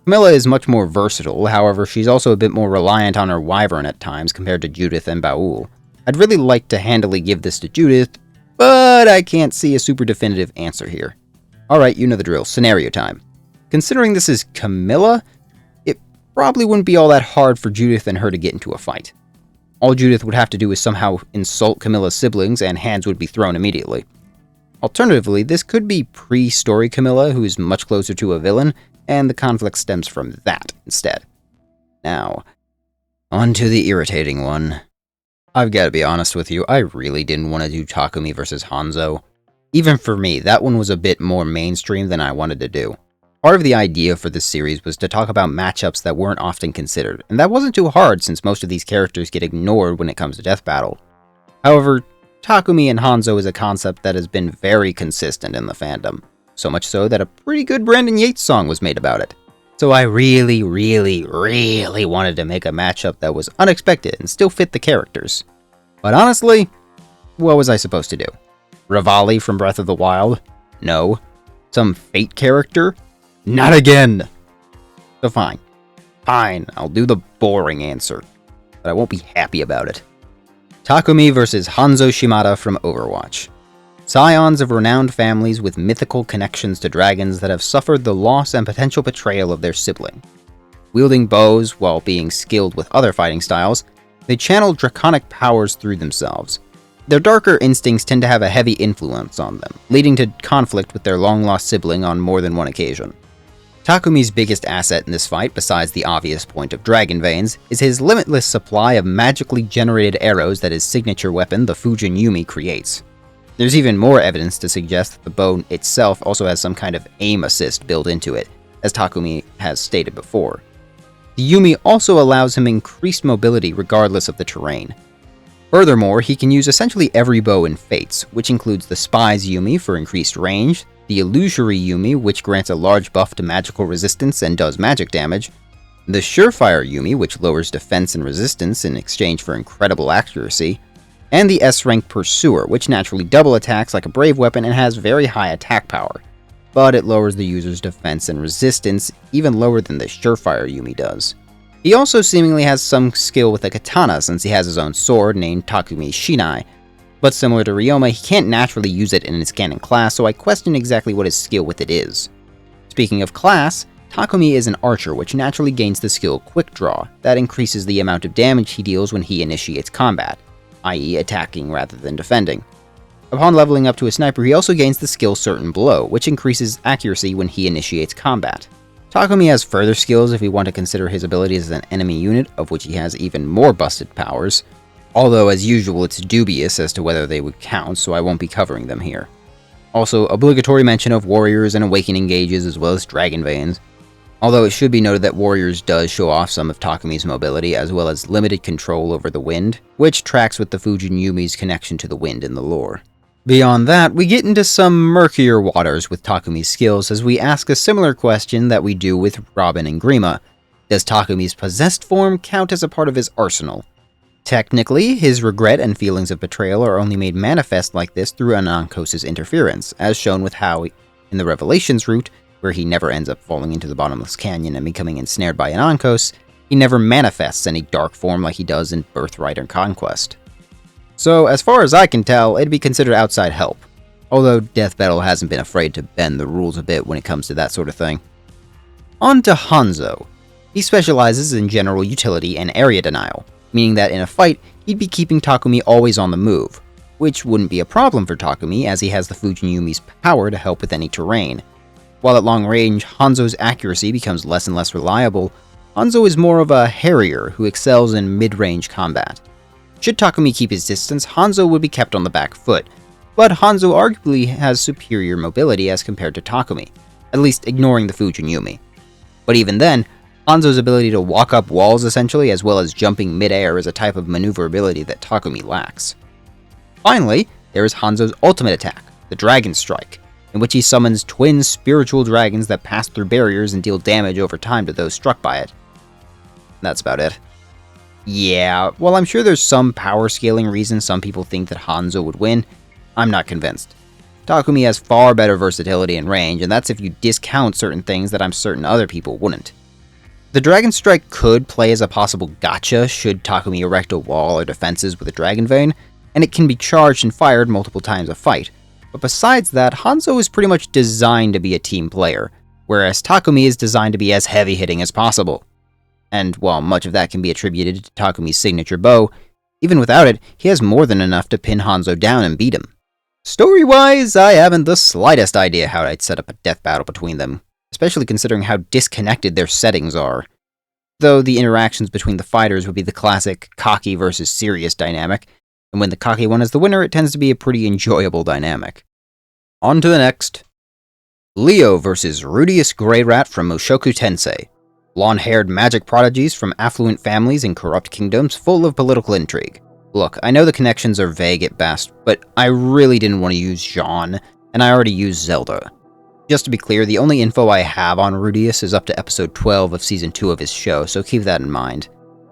Camilla is much more versatile, however she's also a bit more reliant on her wyvern at times compared to Judith and Baul. I'd really like to handily give this to Judith, but I can't see a super definitive answer here. Alright, you know the drill, scenario time. Considering this is Camilla, probably wouldn't be all that hard for Judith and her to get into a fight. All Judith would have to do is somehow insult Camilla's siblings and hands would be thrown immediately. Alternatively, this could be pre-story Camilla, who is much closer to a villain, and the conflict stems from that instead. Now, on to the irritating one. I've got to be honest with you, I really didn't want to do Takumi versus Hanzo. Even for me, that one was a bit more mainstream than I wanted to do. Part of the idea for this series was to talk about matchups that weren't often considered, and that wasn't too hard since most of these characters get ignored when it comes to Death Battle. However, Takumi and Hanzo is a concept that has been very consistent in the fandom, so much so that a pretty good Brandon Yates song was made about it. So I really wanted to make a matchup that was unexpected and still fit the characters. But honestly, what was I supposed to do? Rivali from Breath of the Wild? No. Some Fate character? Not again! So fine, I'll do the boring answer, but I won't be happy about it. Takumi versus Hanzo Shimada from Overwatch. Scions of renowned families with mythical connections to dragons that have suffered the loss and potential betrayal of their sibling. Wielding bows while being skilled with other fighting styles, they channel draconic powers through themselves. Their darker instincts tend to have a heavy influence on them, leading to conflict with their long-lost sibling on more than one occasion. Takumi's biggest asset in this fight, besides the obvious point of dragon veins, is his limitless supply of magically generated arrows that his signature weapon, the Fujin Yumi, creates. There's even more evidence to suggest that the bow itself also has some kind of aim assist built into it, as Takumi has stated before. The Yumi also allows him increased mobility regardless of the terrain. Furthermore, he can use essentially every bow in Fates, which includes the Spy's Yumi for increased range, the Illusory Yumi, which grants a large buff to magical resistance and does magic damage, the Surefire Yumi, which lowers defense and resistance in exchange for incredible accuracy, and the S-Rank Pursuer, which naturally double attacks like a brave weapon and has very high attack power, but it lowers the user's defense and resistance even lower than the Surefire Yumi does. He also seemingly has some skill with a katana since he has his own sword named Takumi Shinai, but similar to Ryoma, he can't naturally use it in his canon class, so I question exactly what his skill with it is. Speaking of class, Takumi is an archer which naturally gains the skill Quick Draw, that increases the amount of damage he deals when he initiates combat, i.e. attacking rather than defending. Upon leveling up to a sniper, he also gains the skill Certain Blow, which increases accuracy when he initiates combat. Takumi has further skills if we want to consider his abilities as an enemy unit, of which he has even more busted powers, although as usual it's dubious as to whether they would count, so I won't be covering them here. Also, obligatory mention of Warriors and Awakening Gauges as well as Dragon Veins, although it should be noted that Warriors does show off some of Takumi's mobility as well as limited control over the wind, which tracks with the Fujin Yumi's connection to the wind in the lore. Beyond that, we get into some murkier waters with Takumi's skills as we ask a similar question that we do with Robin and Grima. Does Takumi's possessed form count as a part of his arsenal? Technically, his regret and feelings of betrayal are only made manifest like this through Anankos' interference, as shown with how, in the Revelations route, where he never ends up falling into the bottomless canyon and becoming ensnared by Anankos, he never manifests any dark form like he does in Birthright and Conquest. So, as far as I can tell, it'd be considered outside help, although Death Battle hasn't been afraid to bend the rules a bit when it comes to that sort of thing. On to Hanzo. He specializes in general utility and area denial, meaning that in a fight, he'd be keeping Takumi always on the move, which wouldn't be a problem for Takumi as he has the Fujin Yumi's power to help with any terrain. While at long range, Hanzo's accuracy becomes less and less reliable, Hanzo is more of a harrier who excels in mid-range combat. Should Takumi keep his distance, Hanzo would be kept on the back foot, but Hanzo arguably has superior mobility as compared to Takumi, at least ignoring the Fujin Yumi. But even then, Hanzo's ability to walk up walls essentially, as well as jumping mid-air, is a type of maneuverability that Takumi lacks. Finally, there is Hanzo's ultimate attack, the Dragon Strike, in which he summons twin spiritual dragons that pass through barriers and deal damage over time to those struck by it. That's about it. Yeah, while I'm sure there's some power scaling reason some people think that Hanzo would win, I'm not convinced. Takumi has far better versatility and range, and that's if you discount certain things that I'm certain other people wouldn't. The Dragon Strike could play as a possible gotcha should Takumi erect a wall or defenses with a Dragon Vein, and it can be charged and fired multiple times a fight. But besides that, Hanzo is pretty much designed to be a team player, whereas Takumi is designed to be as heavy-hitting as possible. And while much of that can be attributed to Takumi's signature bow, even without it, he has more than enough to pin Hanzo down and beat him. Story-wise, I haven't the slightest idea how I'd set up a death battle between them, especially considering how disconnected their settings are. Though the interactions between the fighters would be the classic cocky versus serious dynamic, and when the cocky one is the winner, it tends to be a pretty enjoyable dynamic. On to the next. Leo versus Rudeus Greyrat from Mushoku Tensei. Blonde-haired magic prodigies from affluent families in corrupt kingdoms full of political intrigue. Look, I know the connections are vague at best, but I really didn't want to use Jean, and I already used Zelda. Just to be clear, the only info I have on Rudeus is up to episode 12 of season 2 of his show, so keep that in mind.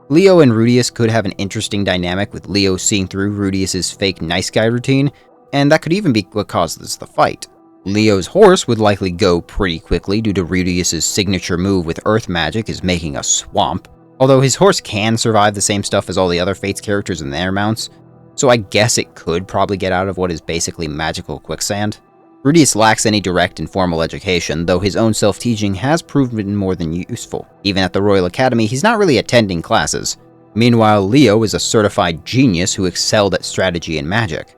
Leo and Rudeus could have an interesting dynamic with Leo seeing through Rudeus's fake nice guy routine, and that could even be what causes the fight. Leo's horse would likely go pretty quickly due to Rudeus's signature move with earth magic is making a swamp, although his horse can survive the same stuff as all the other Fates characters and their mounts, so I guess it could probably get out of what is basically magical quicksand. Rudeus lacks any direct and formal education, though his own self-teaching has proven more than useful. Even at the Royal Academy, he's not really attending classes. Meanwhile, Leo is a certified genius who excelled at strategy and magic.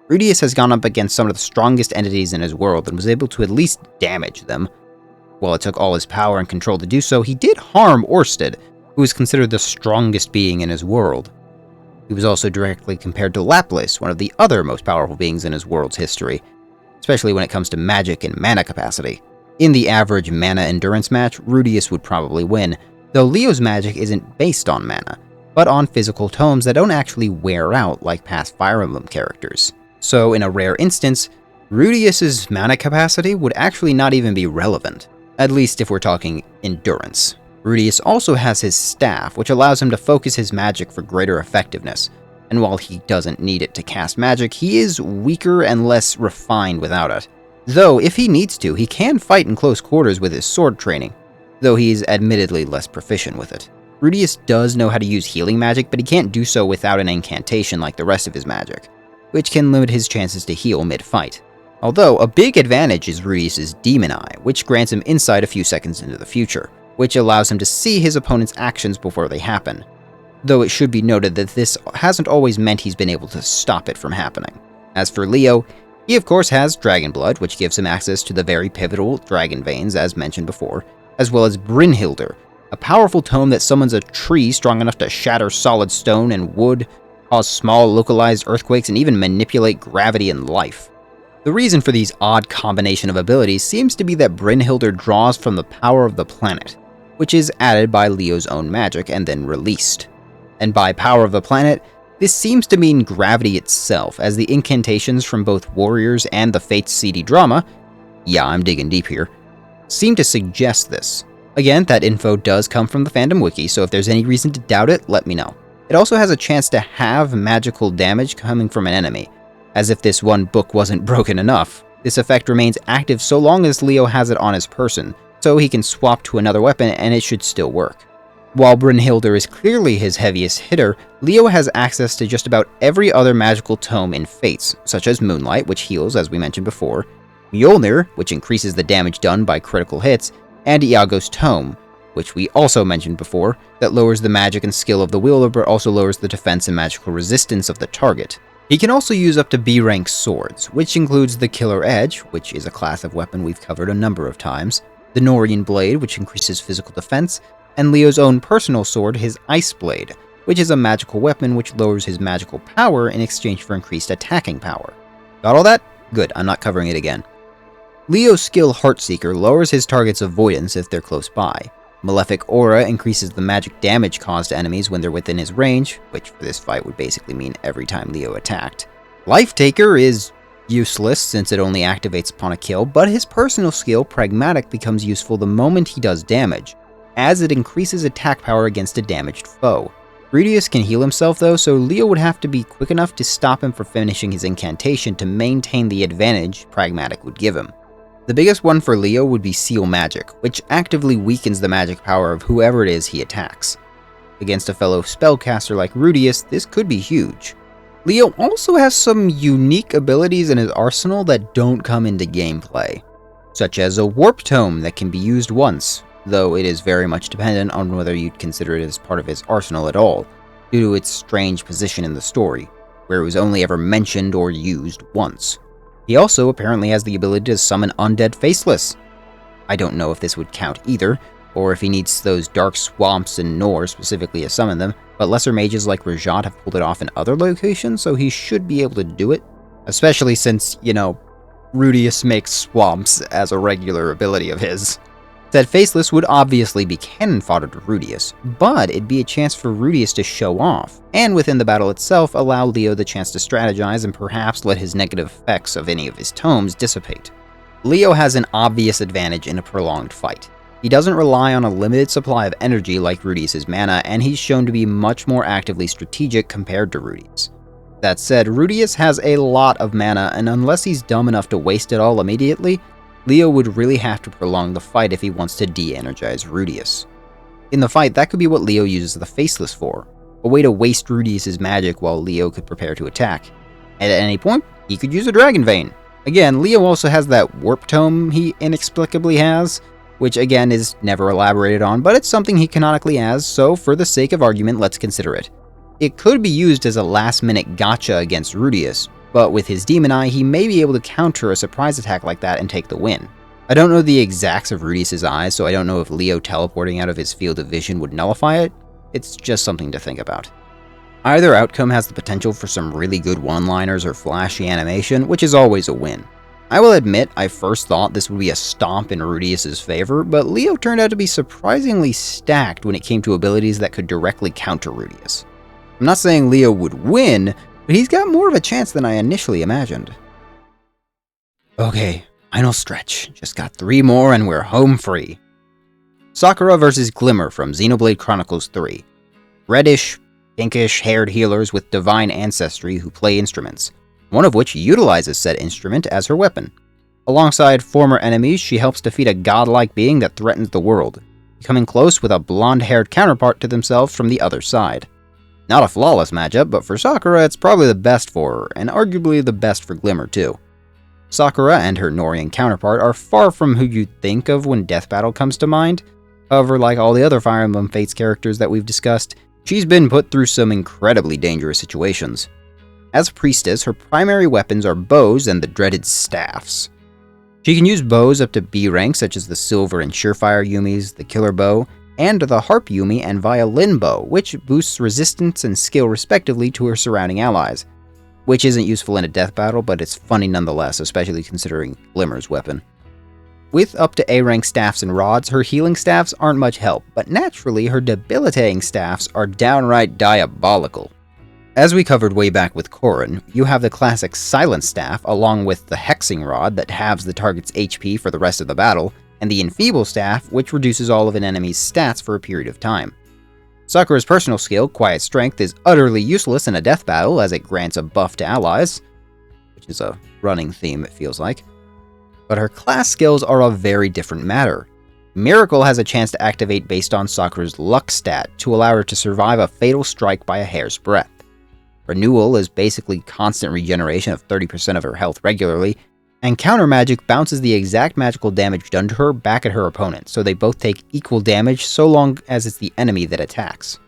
Rudeus has gone up against some of the strongest entities in his world and was able to at least damage them. While it took all his power and control to do so, he did harm Orsted, who is considered the strongest being in his world. He was also directly compared to Laplace, one of the other most powerful beings in his world's history, especially when it comes to magic and mana capacity. In the average mana endurance match, Rudeus would probably win, though Leo's magic isn't based on mana, but on physical tomes that don't actually wear out like past Fire Emblem characters. So in a rare instance, Rudeus's mana capacity would actually not even be relevant, at least if we're talking endurance. Rudeus also has his staff, which allows him to focus his magic for greater effectiveness, and while he doesn't need it to cast magic, he is weaker and less refined without it. Though, if he needs to, he can fight in close quarters with his sword training, though he's admittedly less proficient with it. Rudeus does know how to use healing magic, but he can't do so without an incantation like the rest of his magic, which can limit his chances to heal mid-fight. Although, a big advantage is Rudeus's Demon Eye, which grants him insight a few seconds into the future, which allows him to see his opponent's actions before they happen. Though it should be noted that this hasn't always meant he's been able to stop it from happening. As for Leo, he of course has Dragon Blood, which gives him access to the very pivotal Dragon Veins as mentioned before, as well as Brynhildr, a powerful tome that summons a tree strong enough to shatter solid stone and wood, cause small localized earthquakes, and even manipulate gravity and life. The reason for these odd combination of abilities seems to be that Brynhildr draws from the power of the planet, which is added by Leo's own magic and then released. And by power of the planet, this seems to mean gravity itself, as the incantations from both Warriors and the Fates CD drama, yeah, I'm digging deep here, seem to suggest this. Again, that info does come from the fandom wiki, so if there's any reason to doubt it, let me know. It also has a chance to have magical damage coming from an enemy, as if this one book wasn't broken enough. This effect remains active so long as Leo has it on his person, so he can swap to another weapon and it should still work. While Brynhildr is clearly his heaviest hitter, Leo has access to just about every other magical tome in Fates, such as Moonlight, which heals as we mentioned before, Mjolnir, which increases the damage done by critical hits, and Iago's Tome, which we also mentioned before, that lowers the magic and skill of the wielder but also lowers the defense and magical resistance of the target. He can also use up to B-rank swords, which includes the Killer Edge, which is a class of weapon we've covered a number of times, the Norian Blade, which increases physical defense, and Leo's own personal sword, his Ice Blade, which is a magical weapon which lowers his magical power in exchange for increased attacking power. Got all that? Good, I'm not covering it again. Leo's skill Heartseeker lowers his target's avoidance if they're close by. Malefic Aura increases the magic damage caused to enemies when they're within his range, which for this fight would basically mean every time Leo attacked. Life Taker is useless since it only activates upon a kill, but his personal skill Pragmatic becomes useful the moment he does damage, as it increases attack power against a damaged foe. Rudeus can heal himself though, so Leo would have to be quick enough to stop him from finishing his incantation to maintain the advantage Pragmatic would give him. The biggest one for Leo would be Seal Magic, which actively weakens the magic power of whoever it is he attacks. Against a fellow spellcaster like Rudeus, this could be huge. Leo also has some unique abilities in his arsenal that don't come into gameplay, such as a Warp Tome that can be used once, though it is very much dependent on whether you'd consider it as part of his arsenal at all, due to its strange position in the story, where it was only ever mentioned or used once. He also apparently has the ability to summon undead faceless. I don't know if this would count either, or if he needs those dark swamps in Nor specifically to summon them, but lesser mages like Rajat have pulled it off in other locations, so he should be able to do it. Especially since, Rudeus makes swamps as a regular ability of his. That Faceless would obviously be cannon fodder to Rudeus, but it'd be a chance for Rudeus to show off, and within the battle itself allow Leo the chance to strategize and perhaps let his negative effects of any of his tomes dissipate. Leo has an obvious advantage in a prolonged fight. He doesn't rely on a limited supply of energy like Rudeus' mana, and he's shown to be much more actively strategic compared to Rudeus. That said, Rudeus has a lot of mana, and unless he's dumb enough to waste it all immediately, Leo would really have to prolong the fight if he wants to de-energize Rudeus. In the fight, that could be what Leo uses the Faceless for, a way to waste Rudeus' magic while Leo could prepare to attack. And at any point, he could use a Dragon Vein. Again, Leo also has that Warp Tome he inexplicably has, which again is never elaborated on, but it's something he canonically has, so for the sake of argument, let's consider it. It could be used as a last-minute gotcha against Rudeus, but with his Demon Eye, he may be able to counter a surprise attack like that and take the win. I don't know the exacts of Rudeus' eyes, so I don't know if Leo teleporting out of his field of vision would nullify it. It's just something to think about. Either outcome has the potential for some really good one-liners or flashy animation, which is always a win. I will admit I first thought this would be a stomp in Rudeus' favor, but Leo turned out to be surprisingly stacked when it came to abilities that could directly counter Rudeus. I'm not saying Leo would win, but he's got more of a chance than I initially imagined. Okay, final stretch. Just got 3 more and we're home free. Sakura vs. Glimmer from Xenoblade Chronicles 3. Reddish, pinkish-haired healers with divine ancestry who play instruments, one of which utilizes said instrument as her weapon. Alongside former enemies, she helps defeat a godlike being that threatens the world, coming close with a blonde-haired counterpart to themselves from the other side. Not a flawless matchup, but for Sakura it's probably the best for her, and arguably the best for Glimmer too. Sakura and her Norian counterpart are far from who you'd think of when Death Battle comes to mind. However, like all the other Fire Emblem Fates characters that we've discussed, she's been put through some incredibly dangerous situations. As a priestess, her primary weapons are bows and the dreaded staffs. She can use bows up to B rank, such as the Silver and Surefire Yumis, the Killer Bow, and the Harp Yumi and Violin Bow, which boosts resistance and skill respectively to her surrounding allies, which isn't useful in a death battle, but it's funny nonetheless, especially considering Glimmer's weapon. With up to A rank staffs and rods, her healing staffs aren't much help, but naturally her debilitating staffs are downright diabolical. As we covered way back with Corrin, you have the classic Silent Staff along with the Hexing Rod that halves the target's HP for the rest of the battle, and the Enfeeble Staff, which reduces all of an enemy's stats for a period of time. Sakura's personal skill, Quiet Strength, is utterly useless in a death battle as it grants a buff to allies, which is a running theme it feels like. But her class skills are a very different matter. Miracle has a chance to activate based on Sakura's luck stat to allow her to survive a fatal strike by a hair's breadth. Renewal is basically constant regeneration of 30% of her health regularly, and Counter Magic bounces the exact magical damage done to her back at her opponent, so they both take equal damage so long as it's the enemy that attacks.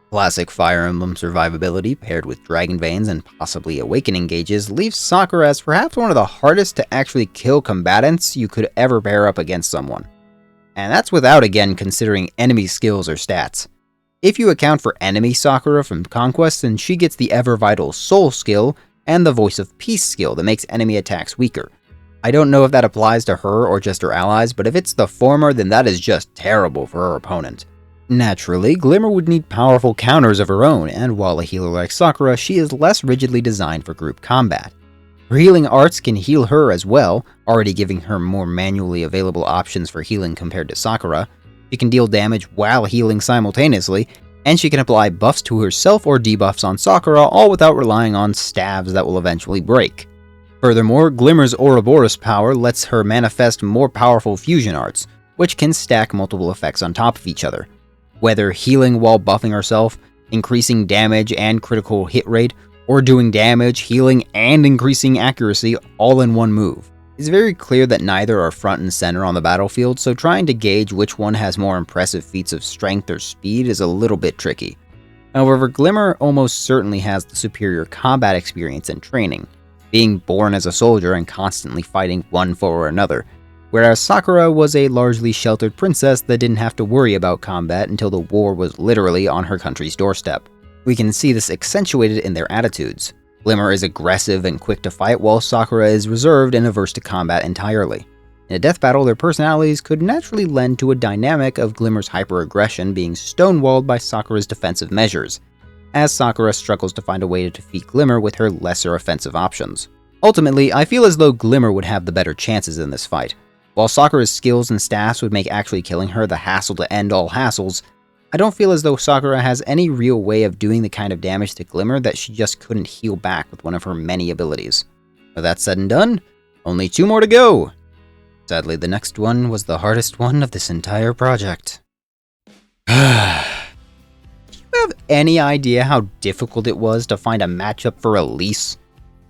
Classic Fire Emblem survivability paired with Dragon Veins and possibly Awakening gauges leaves Sakura as perhaps one of the hardest to actually kill combatants you could ever pair up against someone. And that's without again considering enemy skills or stats. If you account for enemy Sakura from Conquest, then she gets the ever-vital Soul skill and the Voice of Peace skill that makes enemy attacks weaker. I don't know if that applies to her or just her allies, but if it's the former, then that is just terrible for her opponent. Naturally, Glimmer would need powerful counters of her own, and while a healer like Sakura, she is less rigidly designed for group combat. Her healing arts can heal her as well, already giving her more manually available options for healing compared to Sakura. She can deal damage while healing simultaneously, and she can apply buffs to herself or debuffs on Sakura, all without relying on stabs that will eventually break. Furthermore, Glimmer's Ouroboros power lets her manifest more powerful fusion arts, which can stack multiple effects on top of each other. Whether healing while buffing herself, increasing damage and critical hit rate, or doing damage, healing, and increasing accuracy all in one move. It's very clear that neither are front and center on the battlefield, so trying to gauge which one has more impressive feats of strength or speed is a little bit tricky. However, Glimmer almost certainly has the superior combat experience and training, being born as a soldier and constantly fighting one foe or another, whereas Sakura was a largely sheltered princess that didn't have to worry about combat until the war was literally on her country's doorstep. We can see this accentuated in their attitudes. Glimmer is aggressive and quick to fight, while Sakura is reserved and averse to combat entirely. In a death battle, their personalities could naturally lend to a dynamic of Glimmer's hyper-aggression being stonewalled by Sakura's defensive measures, as Sakura struggles to find a way to defeat Glimmer with her lesser offensive options. Ultimately, I feel as though Glimmer would have the better chances in this fight. While Sakura's skills and staffs would make actually killing her the hassle to end all hassles, I don't feel as though Sakura has any real way of doing the kind of damage to Glimmer that she just couldn't heal back with one of her many abilities. With that said and done, only 2 more to go! Sadly, the next one was the hardest one of this entire project. Do you have any idea how difficult it was to find a matchup for Elise?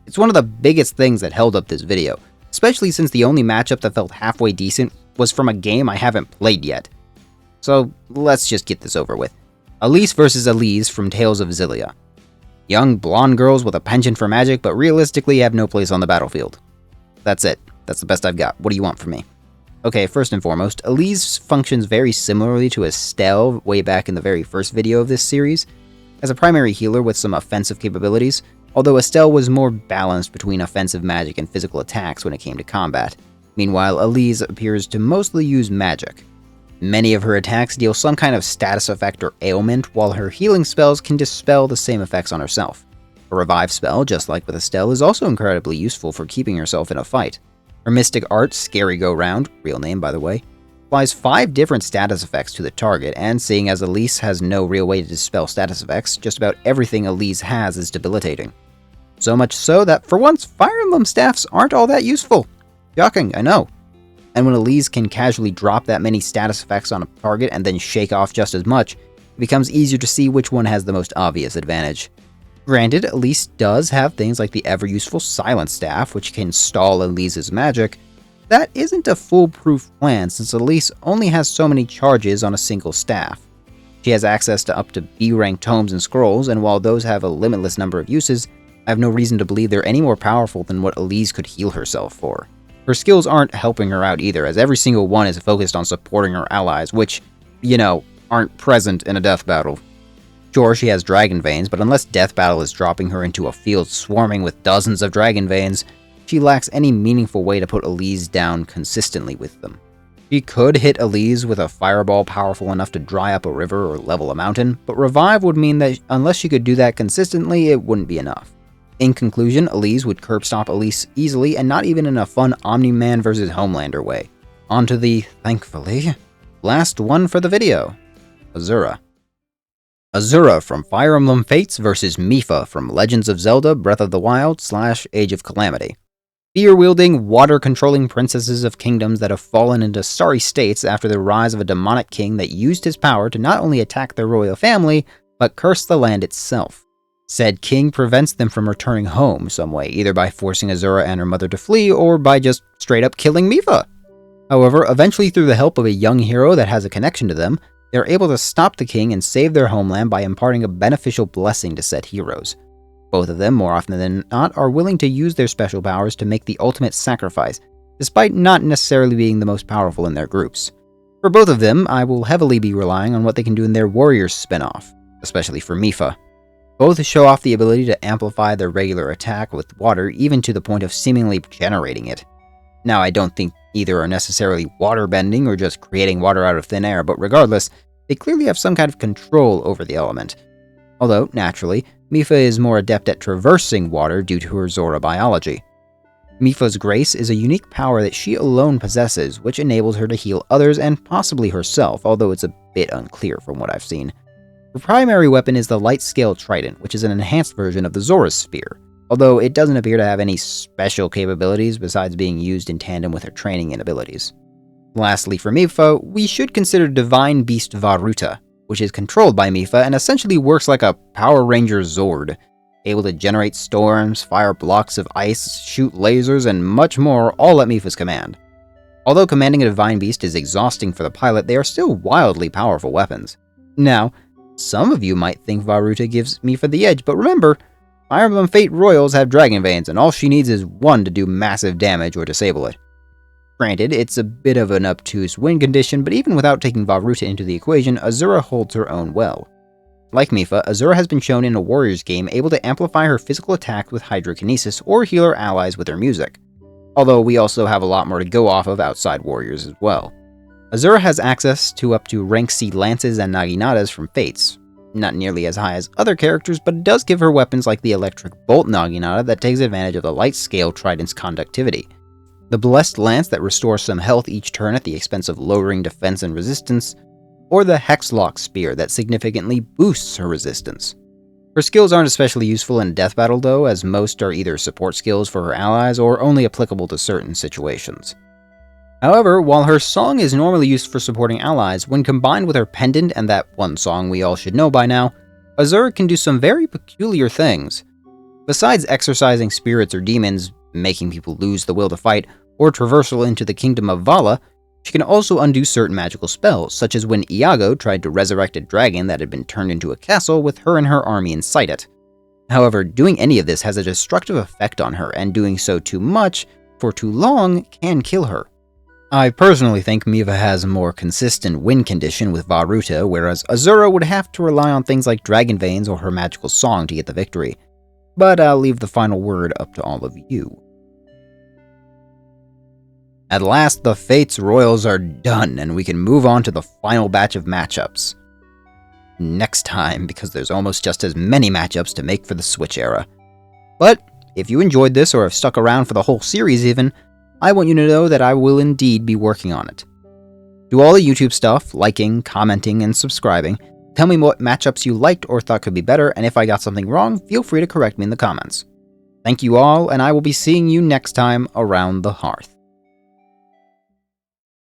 It's one of the biggest things that held up this video, especially since the only matchup that felt halfway decent was from a game I haven't played yet. So let's just get this over with. Elise vs. Elise from Tales of Xillia. Young blonde girls with a penchant for magic, but realistically have no place on the battlefield. That's it. That's the best I've got. What do you want from me? Okay, first and foremost, Elise functions very similarly to Estelle way back in the very first video of this series. As a primary healer with some offensive capabilities, although Estelle was more balanced between offensive magic and physical attacks when it came to combat. Meanwhile, Elise appears to mostly use magic. Many of her attacks deal some kind of status effect or ailment, while her healing spells can dispel the same effects on herself. A revive spell, just like with Estelle, is also incredibly useful for keeping herself in a fight. Her mystic art, Scary Go Round, real name by the way, applies 5 different status effects to the target, and seeing as Elise has no real way to dispel status effects, just about everything Elise has is debilitating. So much so that, for once, Fire Emblem staffs aren't all that useful. Shocking, I know. And when Elise can casually drop that many status effects on a target and then shake off just as much, it becomes easier to see which one has the most obvious advantage. Granted, Elise does have things like the ever-useful Silence Staff, which can stall Elise's magic. That isn't a foolproof plan, since Elise only has so many charges on a single staff. She has access to up to B-rank tomes and scrolls, and while those have a limitless number of uses, I have no reason to believe they're any more powerful than what Elise could heal herself for. Her skills aren't helping her out either, as every single one is focused on supporting her allies, which, aren't present in a death battle. Sure, she has dragon veins, but unless death battle is dropping her into a field swarming with dozens of dragon veins, she lacks any meaningful way to put Elise down consistently with them. She could hit Elise with a fireball powerful enough to dry up a river or level a mountain, but revive would mean that unless she could do that consistently, it wouldn't be enough. In conclusion, Elise would curb stomp Elise easily, and not even in a fun Omni-Man vs. Homelander way. On to the, thankfully, last one for the video, Azura. Azura from Fire Emblem Fates vs. Mipha from Legends of Zelda Breath of the Wild / Age of Calamity. Fear-wielding, water-controlling princesses of kingdoms that have fallen into sorry states after the rise of a demonic king that used his power to not only attack their royal family, but curse the land itself. Said king prevents them from returning home some way, either by forcing Azura and her mother to flee, or by just straight-up killing Mipha. However, eventually through the help of a young hero that has a connection to them, they're able to stop the king and save their homeland by imparting a beneficial blessing to said heroes. Both of them, more often than not, are willing to use their special powers to make the ultimate sacrifice, despite not necessarily being the most powerful in their groups. For both of them, I will heavily be relying on what they can do in their Warriors spin-off, especially for Mipha. Both show off the ability to amplify their regular attack with water, even to the point of seemingly generating it. Now, I don't think either are necessarily water-bending or just creating water out of thin air, but regardless, they clearly have some kind of control over the element. Although, naturally, Mipha is more adept at traversing water due to her Zora biology. Mipha's Grace is a unique power that she alone possesses, which enables her to heal others and possibly herself, although it's a bit unclear from what I've seen. Her primary weapon is the Light Scale Trident, which is an enhanced version of the Zora's Spear, although it doesn't appear to have any special capabilities besides being used in tandem with her training and abilities. Lastly, for Mipha, we should consider Divine Beast Varuta, which is controlled by Mipha and essentially works like a Power Ranger Zord, able to generate storms, fire blocks of ice, shoot lasers, and much more, all at Mipha's command. Although commanding a Divine Beast is exhausting for the pilot, they are still wildly powerful weapons. Now, some of you might think Varuta gives Mipha the edge, but remember, Fire Emblem Fate Royals have dragon veins, and all she needs is one to do massive damage or disable it. Granted, it's a bit of an obtuse win condition, but even without taking Varuta into the equation, Azura holds her own well. Like Mipha, Azura has been shown in a Warriors game able to amplify her physical attack with Hydrokinesis or heal her allies with her music. Although we also have a lot more to go off of outside Warriors as well. Azura has access to up to rank C lances and naginatas from Fates. Not nearly as high as other characters, but it does give her weapons like the Electric Bolt Naginata that takes advantage of the Light Scale Trident's conductivity, the Blessed Lance that restores some health each turn at the expense of lowering defense and resistance, or the Hexlock Spear that significantly boosts her resistance. Her skills aren't especially useful in death battle though, as most are either support skills for her allies or only applicable to certain situations. However, while her song is normally used for supporting allies, when combined with her pendant and that one song we all should know by now, Azura can do some very peculiar things. Besides exorcising spirits or demons, making people lose the will to fight, or traversal into the kingdom of Vala, she can also undo certain magical spells, such as when Iago tried to resurrect a dragon that had been turned into a castle with her and her army inside it. However, doing any of this has a destructive effect on her, and doing so too much, for too long, can kill her. I personally think Mipha has a more consistent win condition with Varuta, whereas Azura would have to rely on things like Dragon Veins or her magical song to get the victory. but I'll leave the final word up to all of you. At last, the Fates Royals are done, and we can move on to the final batch of matchups. Next time, because there's almost just as many matchups to make for the Switch era. But, if you enjoyed this or have stuck around for the whole series even, I want you to know that I will indeed be working on it. Do all the YouTube stuff, liking, commenting, and subscribing. Tell me what matchups you liked or thought could be better, and if I got something wrong, feel free to correct me in the comments. Thank you all, and I will be seeing you next time around the hearth.